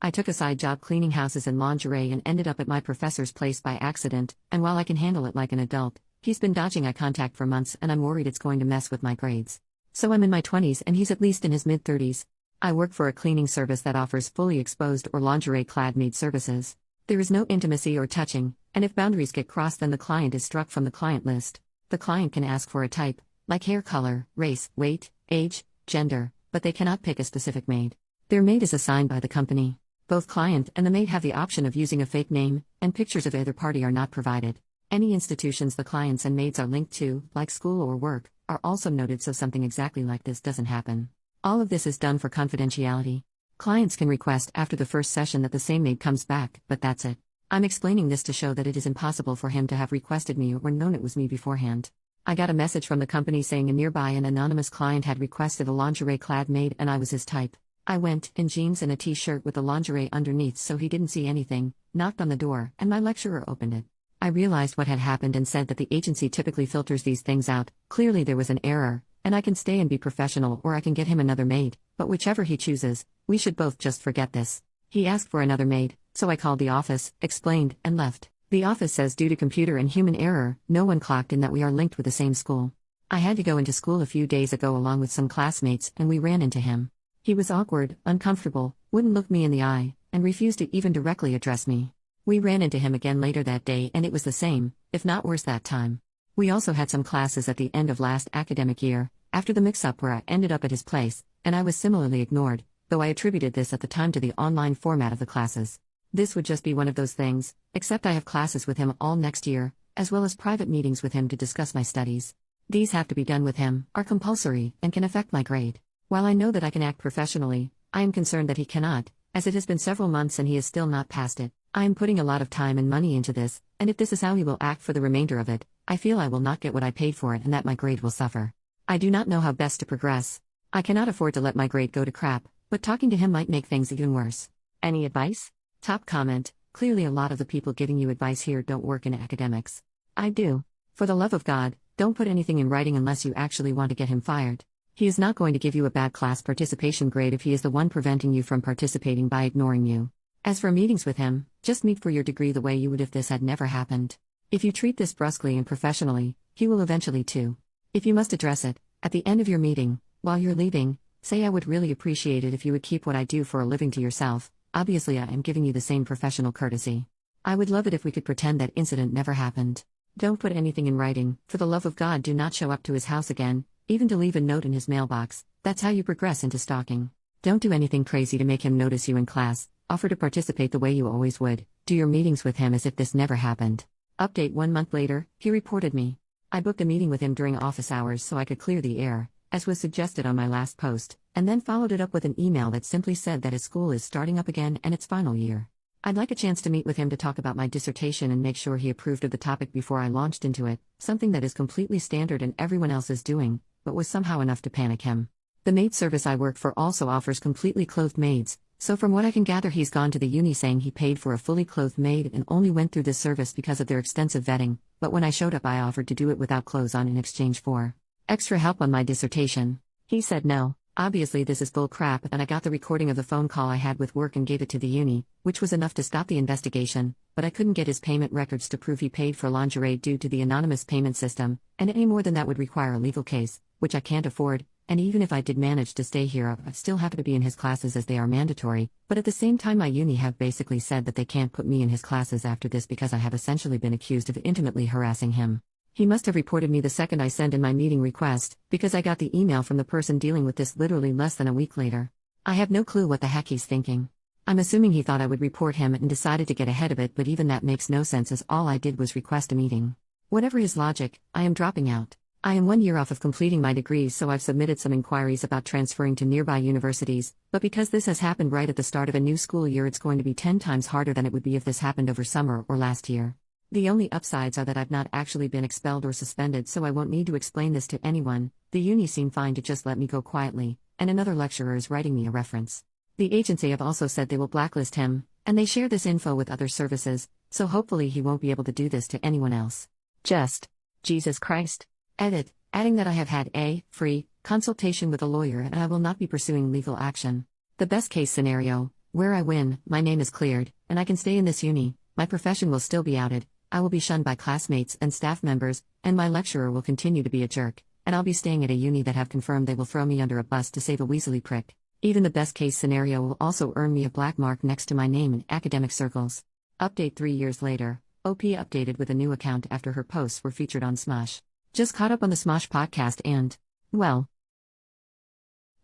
I took a side job cleaning houses and lingerie and ended up at my professor's place by accident, and while I can handle it like an adult, he's been dodging eye contact for months and I'm worried it's going to mess with my grades. So I'm in my 20s and he's at least in his mid-30s. I work for a cleaning service that offers fully exposed or lingerie-clad maid services. There is no intimacy or touching, and if boundaries get crossed then the client is struck from the client list. The client can ask for a type, like hair color, race, weight, age, gender, but they cannot pick a specific maid. Their maid is assigned by the company. Both client and the maid have the option of using a fake name, and pictures of either party are not provided. Any institutions the clients and maids are linked to, like school or work, are also noted so something exactly like this doesn't happen. All of this is done for confidentiality. Clients can request after the first session that the same maid comes back, but that's it. I'm explaining this to show that it is impossible for him to have requested me or known it was me beforehand. I got a message from the company saying a nearby and anonymous client had requested a lingerie-clad maid and I was his type. I went, in jeans and a t-shirt with the lingerie underneath so he didn't see anything, knocked on the door, and my lecturer opened it. I realized what had happened and said that the agency typically filters these things out. Clearly there was an error, and I can stay and be professional or I can get him another maid, but whichever he chooses, we should both just forget this. He asked for another maid, so I called the office, explained, and left. The office says due to computer and human error, no one clocked in that we are linked with the same school. I had to go into school a few days ago along with some classmates and we ran into him. He was awkward, uncomfortable, wouldn't look me in the eye, and refused to even directly address me. We ran into him again later that day and it was the same, if not worse that time. We also had some classes at the end of last academic year, after the mix-up where I ended up at his place, and I was similarly ignored, though I attributed this at the time to the online format of the classes. This would just be one of those things, except I have classes with him all next year, as well as private meetings with him to discuss my studies. These have to be done with him, are compulsory, and can affect my grade. While I know that I can act professionally, I am concerned that he cannot, as it has been several months and he is still not passed it. I am putting a lot of time and money into this, and if this is how he will act for the remainder of it, I feel I will not get what I paid for it and that my grade will suffer. I do not know how best to progress. I cannot afford to let my grade go to crap, but talking to him might make things even worse. Any advice? Top comment: clearly a lot of the people giving you advice here don't work in academics. I do. For the love of God, don't put anything in writing unless you actually want to get him fired. He is not going to give you a bad class participation grade if he is the one preventing you from participating by ignoring you. As for meetings with him, just meet for your degree the way you would if this had never happened. If you treat this brusquely and professionally, he will eventually too. If you must address it, at the end of your meeting, while you're leaving, say I would really appreciate it if you would keep what I do for a living to yourself. Obviously I am giving you the same professional courtesy. I would love it if we could pretend that incident never happened. Don't put anything in writing. For the love of God, do not show up to his house again, even to leave a note in his mailbox. That's how you progress into stalking. Don't do anything crazy to make him notice you in class. Offer to participate the way you always would. Do your meetings with him as if this never happened. Update: 1 month later, he reported me. I booked a meeting with him during office hours so I could clear the air, as was suggested on my last post, and then followed it up with an email that simply said that his school is starting up again and its final year. I'd like a chance to meet with him to talk about my dissertation and make sure he approved of the topic before I launched into it, something that is completely standard and everyone else is doing, but was somehow enough to panic him. The maid service I work for also offers completely clothed maids, so from what I can gather he's gone to the uni saying he paid for a fully clothed maid and only went through this service because of their extensive vetting, but when I showed up I offered to do it without clothes on in exchange for extra help on my dissertation. He said no. Obviously this is bull crap, and I got the recording of the phone call I had with work and gave it to the uni, which was enough to stop the investigation, but I couldn't get his payment records to prove he paid for lingerie due to the anonymous payment system, and any more than that would require a legal case, which I can't afford. And even if I did manage to stay here, I'd still have to be in his classes as they are mandatory, but at the same time my uni have basically said that they can't put me in his classes after this because I have essentially been accused of intimately harassing him. He must have reported me the second I sent in my meeting request, because I got the email from the person dealing with this literally less than a week later. I have no clue what the heck he's thinking. I'm assuming he thought I would report him and decided to get ahead of it, but even that makes no sense as all I did was request a meeting. Whatever his logic, I am dropping out. I am 1 year off of completing my degree, so I've submitted some inquiries about transferring to nearby universities, but because this has happened right at the start of a new school year, it's going to be 10 times harder than it would be if this happened over summer or last year. The only upsides are that I've not actually been expelled or suspended, so I won't need to explain this to anyone. The uni seemed fine to just let me go quietly, and another lecturer is writing me a reference. The agency have also said they will blacklist him, and they share this info with other services, so hopefully he won't be able to do this to anyone else. Just Jesus Christ. Edit, adding that I have had a free consultation with a lawyer and I will not be pursuing legal action. The best case scenario, Where I win, my name is cleared, and I can stay in this uni, my profession will still be outed, I will be shunned by classmates and staff members, and my lecturer will continue to be a jerk, and I'll be staying at a uni that have confirmed they will throw me under a bus to save a weaselly prick. Even the best case scenario will also earn me a black mark next to my name in academic circles. Update 3 years later, OP updated with a new account after her posts were featured on Smosh. Just caught up on the Smosh podcast and, well.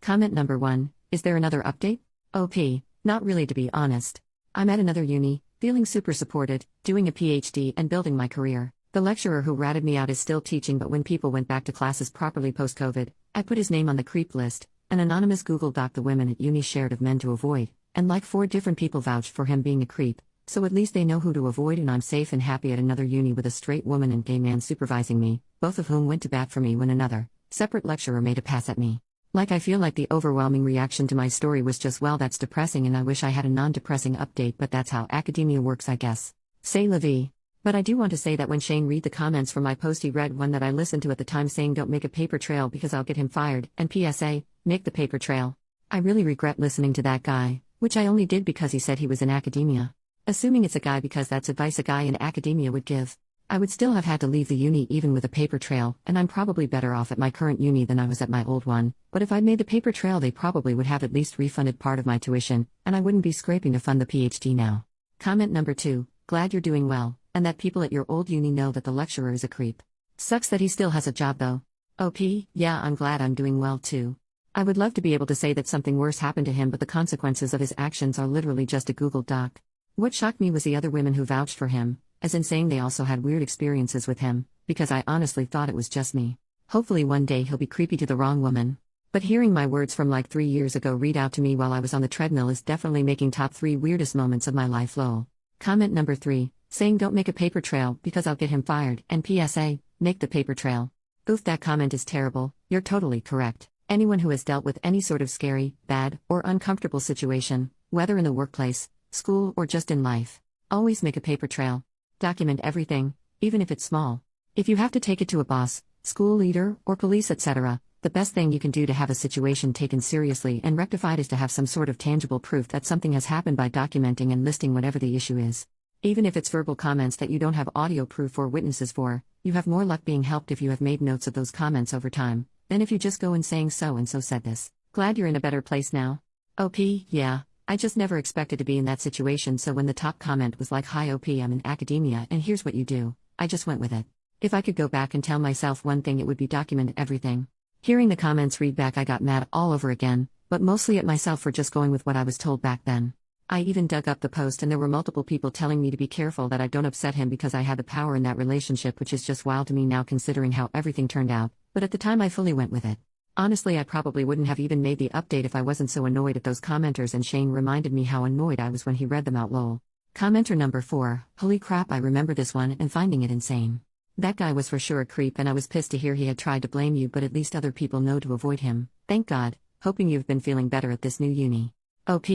Comment number 1, is there another update? OP, not really to be honest. I'm at another uni, feeling super supported, doing a PhD and building my career. The lecturer who ratted me out is still teaching, but when people went back to classes properly post-COVID, I put his name on the creep list. An anonymous Google Doc the women at uni shared of men to avoid, and like 4 different people vouched for him being a creep, so at least they know who to avoid, and I'm safe and happy at another uni with a straight woman and gay man supervising me, both of whom went to bat for me when another separate lecturer made a pass at me. Like I feel like the overwhelming reaction to my story was just, well, that's depressing, and I wish I had a non-depressing update, but that's how academia works, I guess. C'est la vie. But I do want to say that when Shane read the comments from my post, he read one that I listened to at the time saying don't make a paper trail because I'll get him fired, and PSA, make the paper trail. I really regret listening to that guy, which I only did because he said he was in academia. Assuming it's a guy because that's advice a guy in academia would give. I would still have had to leave the uni even with a paper trail, and I'm probably better off at my current uni than I was at my old one, but if I'd made the paper trail they probably would have at least refunded part of my tuition, and I wouldn't be scraping to fund the PhD now. Comment number 2, glad you're doing well, and that people at your old uni know that the lecturer is a creep. Sucks that he still has a job though. OP, yeah, I'm glad I'm doing well too. I would love to be able to say that something worse happened to him, but the consequences of his actions are literally just a Google Doc. What shocked me was the other women who vouched for him, as in saying they also had weird experiences with him, because I honestly thought it was just me. Hopefully one day he'll be creepy to the wrong woman. But hearing my words from like 3 years ago read out to me while I was on the treadmill is definitely making top 3 weirdest moments of my life lol. Comment number 3, saying don't make a paper trail because I'll get him fired, and PSA, make the paper trail. Oof, that comment is terrible, you're totally correct. Anyone who has dealt with any sort of scary, bad, or uncomfortable situation, whether in the workplace, school, or just in life, always make a paper trail. Document everything, even if it's small. If you have to take it to a boss, school leader, or police, etc., the best thing you can do to have a situation taken seriously and rectified is to have some sort of tangible proof that something has happened by documenting and listing whatever the issue is. Even if it's verbal comments that you don't have audio proof or witnesses for, you have more luck being helped if you have made notes of those comments over time, than if you just go in saying so and so said this. Glad you're in a better place now. OP, yeah. I just never expected to be in that situation, so when the top comment was like, hi OP, I'm in academia and here's what you do, I just went with it. If I could go back and tell myself one thing, it would be document everything. Hearing the comments read back, I got mad all over again, but mostly at myself for just going with what I was told back then. I even dug up the post and there were multiple people telling me to be careful that I don't upset him because I had the power in that relationship, which is just wild to me now considering how everything turned out, but at the time I fully went with it. Honestly, I probably wouldn't have even made the update if I wasn't so annoyed at those commenters, and Shane reminded me how annoyed I was when he read them out lol. Commenter number 4, holy crap, I remember this one and finding it insane. That guy was for sure a creep and I was pissed to hear he had tried to blame you, but at least other people know to avoid him. Thank God, hoping you've been feeling better at this new uni. OP,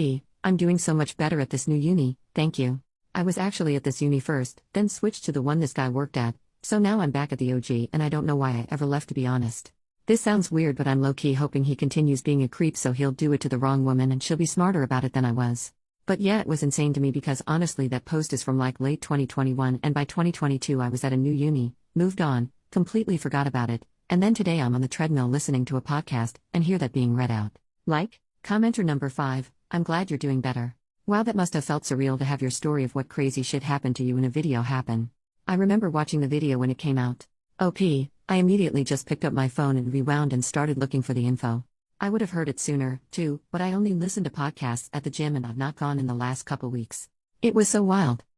I'm doing so much better at this new uni, thank you. I was actually at this uni first, then switched to the one this guy worked at, so now I'm back at the OG and I don't know why I ever left, to be honest. This sounds weird, but I'm low-key hoping he continues being a creep so he'll do it to the wrong woman and she'll be smarter about it than I was. But yeah, it was insane to me because honestly that post is from like late 2021 and by 2022 I was at a new uni, moved on, completely forgot about it, and then today I'm on the treadmill listening to a podcast and hear that being read out. Like? Commenter number 5, I'm glad you're doing better. Wow, that must have felt surreal to have your story of what crazy shit happened to you in a video happen. I remember watching the video when it came out. OP, I immediately just picked up my phone and rewound and started looking for the info. I would have heard it sooner, too, but I only listened to podcasts at the gym and I've not gone in the last couple weeks. It was so wild.